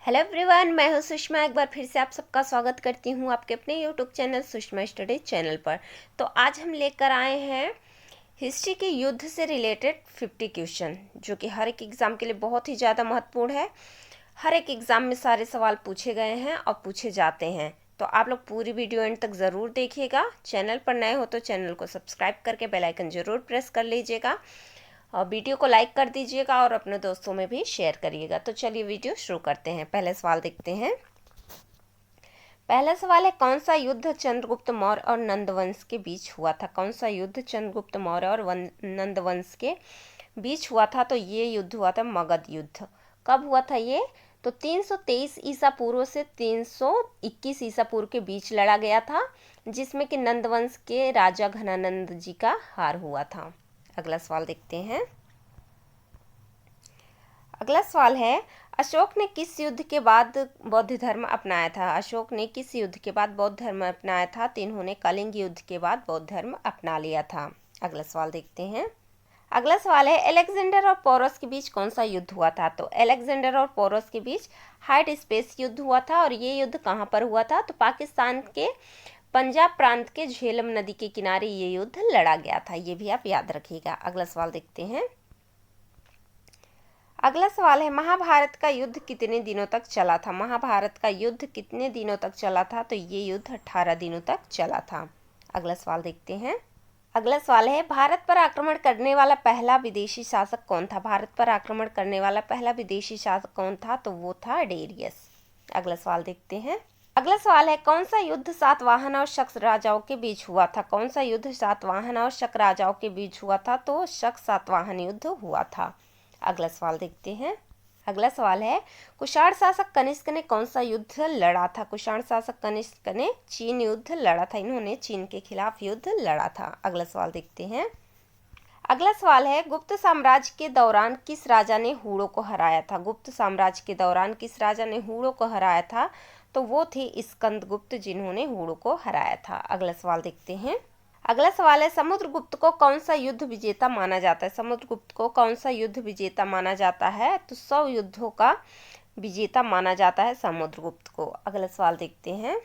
Hello everyone, मैं हूं सुषमा। एक बार फिर से आप सबका स्वागत करती हूं आपके अपने YouTube channel Sushma study channel पर। तो आज हम लेकर आए हैं हिस्ट्री के युद्ध से रिलेटेड 50 क्वेश्चन, जो कि हर एक एग्ज़ाम के लिए बहुत ही ज़्यादा महत्वपूर्ण है। हर एक एग्ज़ाम में सारे सवाल पूछे गए हैं और पूछे जाते हैं, तो आप लोग पूरी वीडियो एंड तक ज़रूर देखिएगा। चैनल पर नए हो तो चैनल को सब्सक्राइब करके बेल आइकन ज़रूर प्रेस कर लीजिएगा और वीडियो को लाइक कर दीजिएगा और अपने दोस्तों में भी शेयर करिएगा। तो चलिए वीडियो शुरू करते हैं। पहले सवाल देखते हैं। पहला सवाल है, कौन सा युद्ध चंद्रगुप्त मौर्य और नंद वंश के बीच हुआ था? कौन सा युद्ध चंद्रगुप्त मौर्य और नंद वंश के बीच हुआ था? तो ये युद्ध हुआ था मगध युद्ध। कब हुआ था ये? तो 323 ईसा पूर्व से 321 ईसा पूर्व के बीच लड़ा गया था, जिसमें कि नंद वंश के राजा घनानंद जी का हार हुआ था। अगला सवाल देखते हैं। अगला सवाल है, अशोक ने किस युद्ध के बाद बौद्ध धर्म अपनाया था? अशोक ने किस युद्ध के बाद बौद्ध धर्म अपनाया था? तो इन्होंने कलिंग युद्ध के बाद बौद्ध धर्म अपना लिया था। अगला सवाल देखते हैं। अगला सवाल है, अलेक्जेंडर और पोरस के बीच कौन सा युद्ध हुआ था? तो अलेक्जेंडर और पोरस के बीच हाइड स्पेस युद्ध हुआ था। और ये युद्ध कहाँ पर हुआ था? तो पाकिस्तान के पंजाब प्रांत के झेलम नदी के किनारे ये युद्ध लड़ा गया था। ये भी आप याद रखिएगा। अगला सवाल देखते हैं। अगला सवाल है, महाभारत का युद्ध कितने दिनों तक चला था? महाभारत का युद्ध कितने दिनों तक चला था? तो ये युद्ध 18 दिनों तक चला था। अगला सवाल देखते हैं। अगला सवाल है, भारत पर आक्रमण करने वाला पहला विदेशी शासक कौन था? भारत पर आक्रमण करने वाला पहला विदेशी शासक कौन था? तो वो था डेरियस। अगला सवाल देखते हैं। अगला सवाल है, कौन सा युद्ध सातवाहन और शक राजाओं के बीच हुआ था? कौन सा युद्ध सातवाहन और शक राजाओं के बीच हुआ था? तो शक सातवाहन युद्ध हुआ था। अगला सवाल देखते हैं। अगला सवाल है, कुषाण शासक कनिष्क ने कौन सा युद्ध लड़ा था? कुषाण शासक कनिष्क ने चीन युद्ध लड़ा था। इन्होंने चीन के खिलाफ युद्ध लड़ा था। अगला सवाल देखते हैं। अगला सवाल है, गुप्त साम्राज्य के दौरान किस राजा ने हूणों को हराया था? गुप्त साम्राज्य के दौरान किस राजा ने हूणों को हराया था? तो वो थे स्कंदगुप्त, जिन्होंने हूणों को हराया था। अगला सवाल देखते हैं। अगला सवाल है, समुद्रगुप्त को कौन सा युद्ध विजेता माना जाता है? समुद्रगुप्त को कौन सा युद्ध विजेता माना जाता है? तो 100 युद्धों का विजेता माना जाता है समुद्रगुप्त को। अगला सवाल देखते हैं।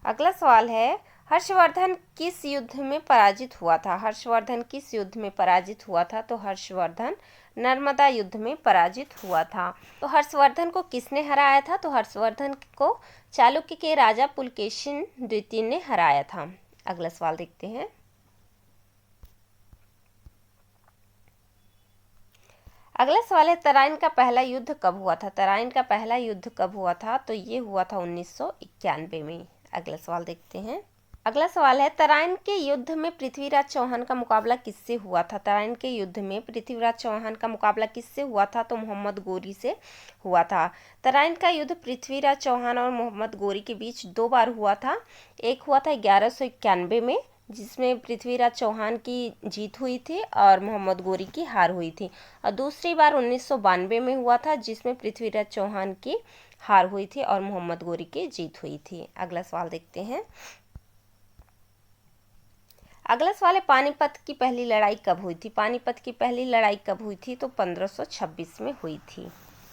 अगला सवाल है, हर्षवर्धन किस युद्ध में पराजित हुआ था? हर्षवर्धन किस युद्ध में पराजित हुआ था? तो हर्षवर्धन नर्मदा युद्ध में पराजित हुआ था। तो हर्षवर्धन को किसने हराया था? तो हर्षवर्धन को चालुक्य के राजा पुलकेशिन द्वितीय ने हराया था। अगला सवाल देखते हैं। अगला सवाल है, तराइन का पहला युद्ध कब हुआ था? तराइन का पहला युद्ध कब हुआ था? तो ये हुआ था 1991 में। अगला सवाल देखते हैं। अगला सवाल है, तराइन के युद्ध में पृथ्वीराज चौहान का मुकाबला किससे हुआ था? तराइन के युद्ध में पृथ्वीराज चौहान का मुकाबला किससे हुआ था? तो मोहम्मद गोरी से हुआ था। तराइन का युद्ध पृथ्वीराज चौहान और मोहम्मद गोरी के बीच 2 बार हुआ था। एक हुआ था 1191 में, जिसमें पृथ्वीराज चौहान की जीत हुई थी और मोहम्मद गोरी की हार हुई थी। और दूसरी बार 1992 में हुआ था, जिसमें पृथ्वीराज चौहान की हार हुई थी और मोहम्मद गोरी की जीत हुई थी। अगला सवाल देखते हैं। अगला सवाल है, पानीपत की पहली लड़ाई कब हुई थी? पानीपत की पहली लड़ाई कब हुई थी? तो 1526 में हुई थी।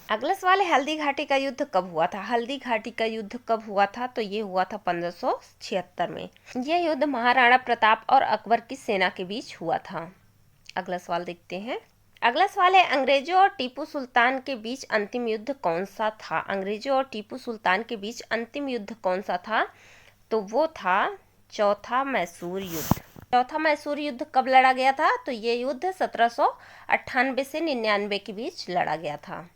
अगला सवाल है, हल्दी घाटी का युद्ध कब हुआ था? हल्दी घाटी का युद्ध कब हुआ था? तो ये हुआ था 1576 में। यह युद्ध महाराणा प्रताप और अकबर की सेना के बीच हुआ था। अगला सवाल देखते हैं। अगला सवाल है, अंग्रेजों और टीपू सुल्तान के बीच अंतिम युद्ध कौन सा था? अंग्रेजों और टीपू सुल्तान के बीच अंतिम युद्ध कौन सा था? तो वो था चौथा मैसूर युद्ध। चौथा मैसूर युद्ध कब लड़ा गया था? तो ये युद्ध 1798 से 99 के बीच लड़ा गया था।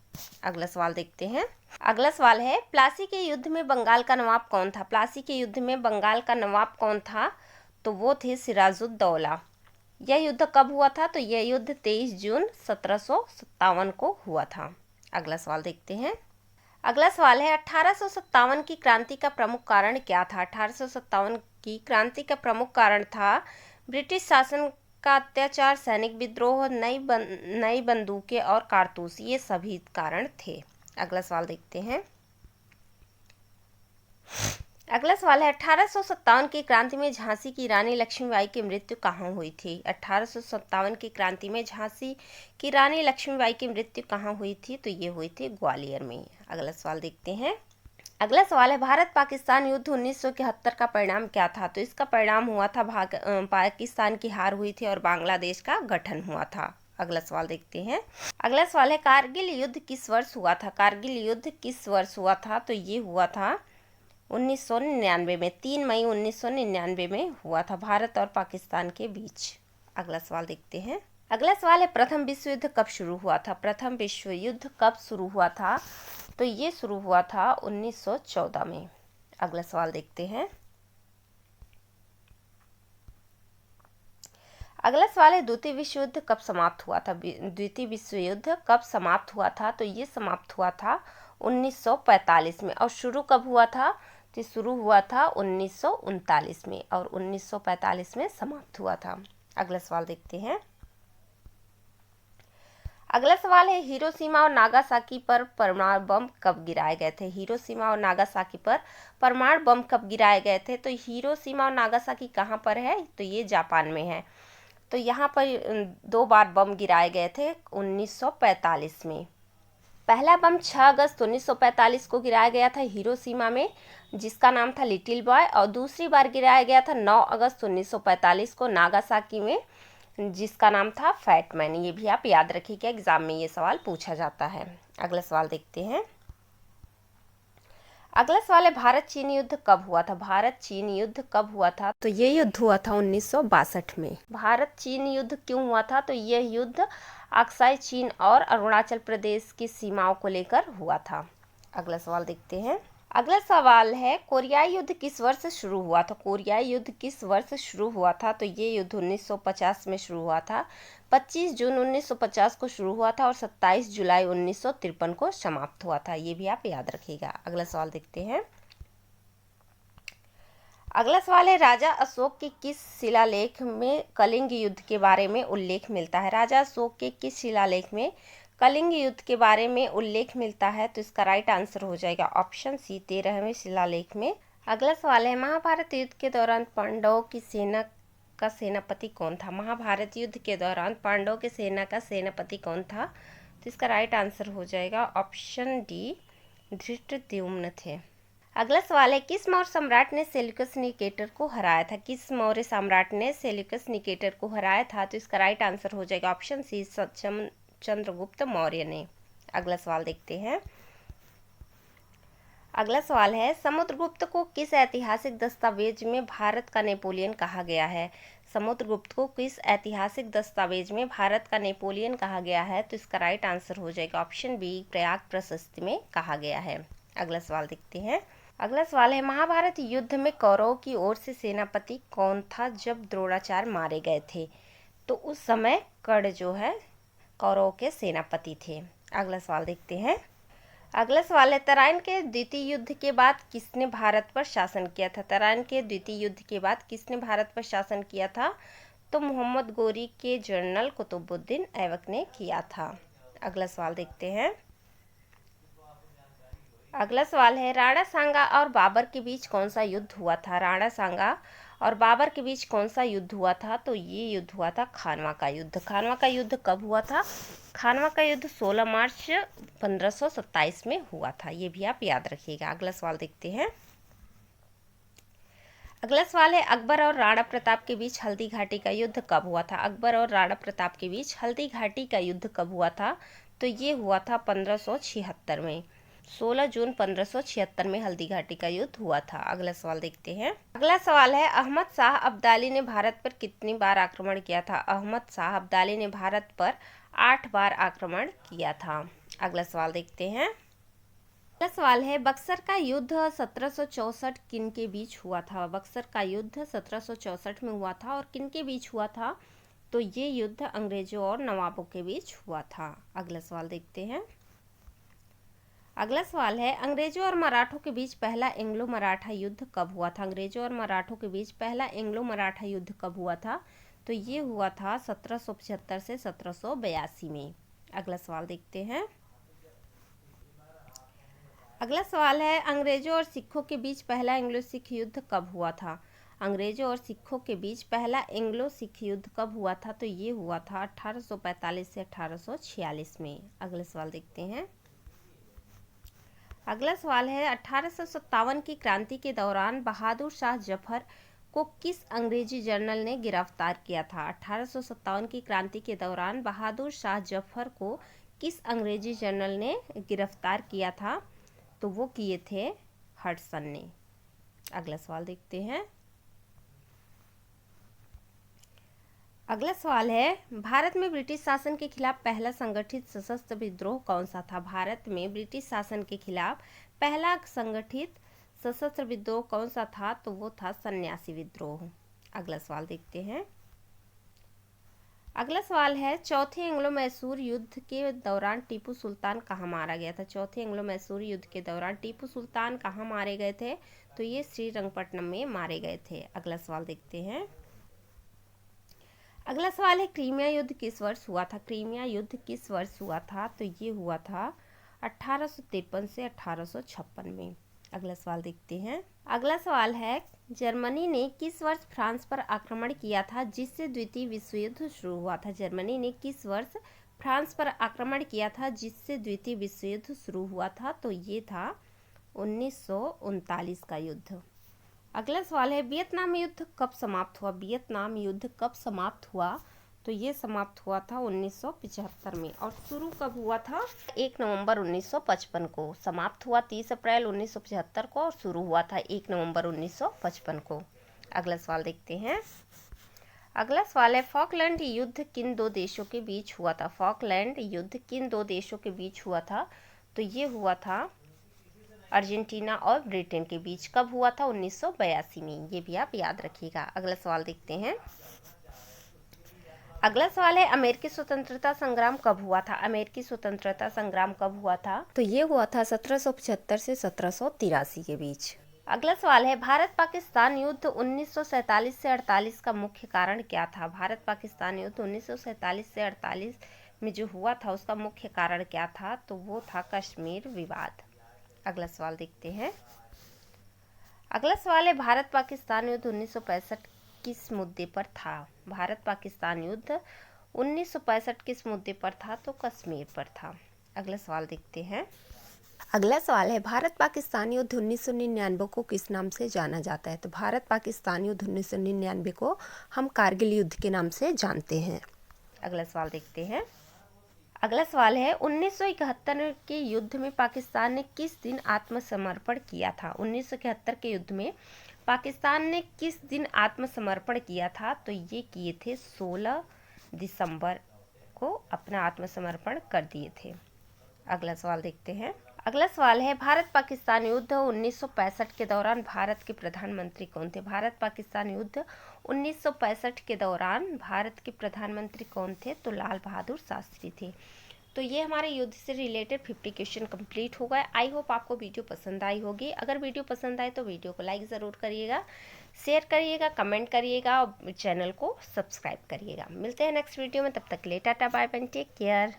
अगला सवाल देखते हैं। अगला सवाल है, प्लासी के युद्ध में बंगाल का नवाब कौन था? प्लासी के युद्ध में बंगाल का नवाब कौन था? तो वो थे सिराजुद्दौला। यह युद्ध कब हुआ था? तो यह युद्ध 23 जून 1757 को हुआ था। अगला सवाल देखते हैं। अगला सवाल है, 1857 की क्रांति का प्रमुख कारण क्या था? 1857 की क्रांति का प्रमुख कारण था ब्रिटिश शासन का अत्याचार, सैनिक विद्रोह, नई बंदूकें और कारतूस। ये सभी कारण थे। अगला सवाल देखते हैं। अगला सवाल है 1857 की क्रांति में झांसी की रानी लक्ष्मीबाई की मृत्यु कहाँ हुई थी। 1857 की क्रांति में झांसी की रानी लक्ष्मीबाई की मृत्यु कहाँ हुई थी, तो ये हुई थी ग्वालियर में। अगला सवाल देखते हैं। अगला सवाल है भारत पाकिस्तान युद्ध 1971 का परिणाम क्या था, तो इसका परिणाम हुआ था पाकिस्तान की हार हुई थी और बांग्लादेश का गठन हुआ था। अगला सवाल देखते हैं। अगला सवाल है कारगिल युद्ध किस वर्ष हुआ था। कारगिल युद्ध किस वर्ष हुआ था, तो ये हुआ था 1999 में। 3 मई 1999 में हुआ था भारत और पाकिस्तान के बीच। अगला सवाल देखते हैं। अगला सवाल है प्रथम विश्व युद्ध कब शुरू हुआ था। प्रथम विश्व युद्ध कब शुरू हुआ था, तो ये शुरू हुआ था 1914 में। अगला सवाल देखते हैं। अगला सवाल है द्वितीय विश्व युद्ध कब समाप्त हुआ था। द्वितीय विश्व युद्ध कब समाप्त हुआ था, तो ये समाप्त हुआ था 1945 में। और शुरू कब हुआ था, तो शुरू हुआ था 1939 में और 1945 में समाप्त हुआ था। अगला सवाल देखते हैं। अगला सवाल है हिरोशिमा और नागासाकी पर परमाणु बम कब गिराए गए थे। हिरोशिमा और नागासाकी पर परमाणु बम कब गिराए गए थे, तो हिरोशिमा और नागासाकी कहाँ पर है, तो ये जापान में है। तो यहाँ पर 2 बार बम गिराए गए थे 1945 में। पहला बम 6 अगस्त 1945 को गिराया गया था हिरोशिमा में, जिसका नाम था लिटिल बॉय, और दूसरी बार गिराया गया था 9 अगस्त 1945 को नागासाकी में, जिसका नाम था फैटमैन। ये भी आप याद रखिएगा, एग्जाम में ये सवाल पूछा जाता है। अगला सवाल देखते हैं। अगला सवाल है भारत चीन युद्ध कब हुआ था। भारत चीन युद्ध कब हुआ था, तो ये युद्ध हुआ था 1962 में। भारत चीन युद्ध क्यों हुआ था, तो यह युद्ध अक्साई चीन और अरुणाचल प्रदेश की सीमाओं को लेकर हुआ था। अगला सवाल देखते हैं। अगला सवाल है कोरियाई युद्ध किस वर्ष शुरू हुआ था। कोरियाई युद्ध किस वर्ष शुरू हुआ था, तो ये युद्ध 1950 में शुरू हुआ था। 25 जून 1950 को शुरू हुआ था और 27 जुलाई 1953 को समाप्त हुआ था। ये भी आप याद रखिएगा। अगला सवाल देखते हैं। अगला सवाल है राजा अशोक के किस शिलालेख में कलिंग युद्ध के बारे में उल्लेख मिलता है। राजा अशोक के किस शिलालेख में कलिंग युद्ध के बारे में उल्लेख मिलता है, तो इसका राइट आंसर हो जाएगा ऑप्शन सी 13वें शिलालेख में। अगला सवाल है महाभारत युद्ध के दौरान पांडवों की सेना का सेनापति कौन था। महाभारत युद्ध के दौरान पांडवों की सेना का सेनापति कौन था, तो इसका राइट आंसर हो जाएगा ऑप्शन डी धृष्टद्युम्न थे। अगला सवाल है किस मौर्य सम्राट ने सेल्यूकस निकेटर को हराया था। किस मौर्य सम्राट ने सेल्यूकस निकेटर को हराया था, तो इसका राइट आंसर हो जाएगा ऑप्शन सी चंद्रगुप्त मौर्य ने। अगला सवाल देखते हैं। अगला सवाल है समुद्रगुप्त को किस ऐतिहासिक दस्तावेज में भारत का नेपोलियन कहा गया है। समुद्रगुप्त को किस ऐतिहासिक दस्तावेज में भारत का नेपोलियन कहा गया है, तो इसका राइट आंसर हो जाएगा ऑप्शन बी प्रयाग प्रशस्ति में कहा गया है। अगला सवाल देखते हैं। अगला सवाल है महाभारत युद्ध में कौरवों की ओर से सेनापति कौन था जब द्रोणाचार्य मारे गए थे, तो उस समय कर्ण जो है कौरवों के सेनापति थे। अगला सवाल देखते हैं। अगला सवाल है तराइन के द्वितीय युद्ध के बाद किसने भारत पर शासन किया था। तराइन के द्वितीय युद्ध के बाद किसने भारत पर शासन किया था, तो मोहम्मद गोरी के जनरल कुतुबुद्दीन ऐबक ने किया था। अगला सवाल देखते हैं। अगला सवाल है राणा सांगा और बाबर के बीच कौन सा युद्ध हुआ था। राणा सांगा और बाबर के बीच कौन सा युद्ध हुआ था, तो ये युद्ध हुआ था खानवा का युद्ध। खानवा का युद्ध कब हुआ था, खानवा का युद्ध 16 मार्च 1527 में हुआ था। ये भी आप याद रखिएगा। अगला सवाल देखते हैं। अगला सवाल है अकबर और राणा प्रताप के बीच हल्दी घाटी का युद्ध कब हुआ था। अकबर और राणा प्रताप के बीच हल्दी घाटी का युद्ध कब हुआ था, तो ये हुआ था 1576 में। 16 जून 1576 में हल्दी घाटी का युद्ध हुआ था। अगला सवाल देखते हैं। अगला सवाल है अहमद शाह अब्दाली ने भारत पर कितनी बार आक्रमण किया था। अहमद शाह अब्दाली ने भारत पर 8 बार आक्रमण किया था। अगला सवाल देखते हैं। अगला सवाल है बक्सर का युद्ध 1764 किन के बीच हुआ था। बक्सर का युद्ध 1764 में हुआ था और किन के बीच हुआ था, तो ये युद्ध अंग्रेजों और नवाबों के बीच हुआ था। अगला सवाल देखते हैं। अगला सवाल है अंग्रेजों और मराठों के बीच पहला एंग्लो मराठा युद्ध कब हुआ था। अंग्रेजों और मराठों के बीच पहला एंग्लो मराठा युद्ध कब हुआ था, तो ये हुआ था 1775 से 1782 में। अगला सवाल देखते हैं। अगला सवाल है, अंग्रेजों और सिखों के बीच पहला एंग्लो सिख युद्ध कब हुआ था? अंग्रेजों और सिखों के बीच पहला एंग्लो सिख युद्ध कब हुआ था? तो ये हुआ था 1845 से 1846 में। अगला सवाल देखते हैं। अगला सवाल है, 1857 की क्रांति के दौरान बहादुर शाह जफर को किस अंग्रेजी जनरल ने गिरफ्तार किया था? 1857 की क्रांति के दौरान बहादुर शाह जफर को किस अंग्रेजी जनरल ने गिरफ्तार किया था? तो वो किए थे हडसन ने। अगला सवाल देखते हैं। अगला सवाल है, भारत में ब्रिटिश शासन के खिलाफ पहला संगठित सशस्त्र विद्रोह कौन सा था? भारत में ब्रिटिश शासन के खिलाफ पहला संगठित सशस्त्र विद्रोह कौन सा था? तो वो था सन्यासी विद्रोह। अगला सवाल देखते हैं। अगला सवाल है, चौथे एंग्लो मैसूर युद्ध के दौरान टीपू सुल्तान कहाँ मारा गया था? चौथे एंग्लो मैसूर युद्ध के दौरान टीपू सुल्तान कहाँ मारे गए थे? तो ये श्रीरंगपट्टनम में मारे गए थे। अगला सवाल देखते हैं। अगला सवाल है, क्रीमिया युद्ध किस वर्ष हुआ था? क्रीमिया युद्ध किस वर्ष हुआ था? तो ये हुआ था 1853 से 1856 में। अगला सवाल देखते हैं। अगला सवाल है, जर्मनी ने किस वर्ष फ्रांस पर आक्रमण किया था जिससे द्वितीय विश्व युद्ध शुरू हुआ था? जर्मनी ने किस वर्ष फ्रांस पर आक्रमण किया था जिससे द्वितीय विश्व युद्ध शुरू हुआ था? तो ये था 1939 का युद्ध। अगला सवाल है, वियतनाम युद्ध कब समाप्त हुआ? वियतनाम युद्ध कब समाप्त हुआ? तो ये समाप्त हुआ था 1975 में। और शुरू कब हुआ था? 1 नवंबर 1955 को। समाप्त हुआ 30 अप्रैल 1975 को और शुरू हुआ था 1 नवंबर 1955 को। अगला सवाल देखते हैं। अगला सवाल है, फॉकलैंड युद्ध किन दो देशों के बीच हुआ था? फॉकलैंड युद्ध किन दो देशों के बीच हुआ था? तो ये हुआ था अर्जेंटीना और ब्रिटेन के बीच। कब हुआ था? 1982 में। ये भी आप याद रखिएगा। अगला सवाल देखते हैं। अगला सवाल है, अमेरिकी स्वतंत्रता संग्राम कब हुआ था? अमेरिकी स्वतंत्रता संग्राम कब हुआ था? तो ये हुआ था 1775 से 1783 के बीच। अगला सवाल है, भारत पाकिस्तान युद्ध 1947 से 48 का मुख्य कारण क्या था? भारत पाकिस्तान युद्ध 1947 से 48 में जो हुआ था उसका मुख्य कारण क्या था? तो वो था कश्मीर विवाद। अगला सवाल देखते हैं। अगला सवाल है, भारत पाकिस्तान युद्ध 1965 किस मुद्दे पर था? भारत पाकिस्तान युद्ध 1965 किस मुद्दे पर था? तो कश्मीर पर था। अगला सवाल देखते हैं। अगला सवाल है, भारत पाकिस्तान युद्ध 1999 को किस नाम से जाना जाता है? तो भारत पाकिस्तान युद्ध 1999 को हम कारगिल युद्ध के नाम से जानते हैं। अगला सवाल देखते हैं। अगला सवाल है, 1971 के युद्ध में पाकिस्तान ने किस दिन आत्मसमर्पण किया था? 1971 के युद्ध में पाकिस्तान ने किस दिन आत्मसमर्पण किया था? तो ये किए थे 16 दिसंबर को अपना आत्मसमर्पण कर दिए थे। अगला सवाल देखते हैं। अगला सवाल है, भारत पाकिस्तान युद्ध 1965 के दौरान भारत के प्रधानमंत्री कौन थे? भारत पाकिस्तान युद्ध 1965 के दौरान भारत के प्रधानमंत्री कौन थे? तो लाल बहादुर शास्त्री थे। तो ये हमारे युद्ध से रिलेटेड 50 क्वेश्चन कंप्लीट हो गए। आई होप आपको वीडियो पसंद आई होगी। अगर वीडियो पसंद आए तो वीडियो को लाइक ज़रूर करिएगा, शेयर करिएगा, कमेंट करिएगा और चैनल को सब्सक्राइब करिएगा। मिलते हैं नेक्स्ट वीडियो में, तब तक के लिए tata bye bye, take care.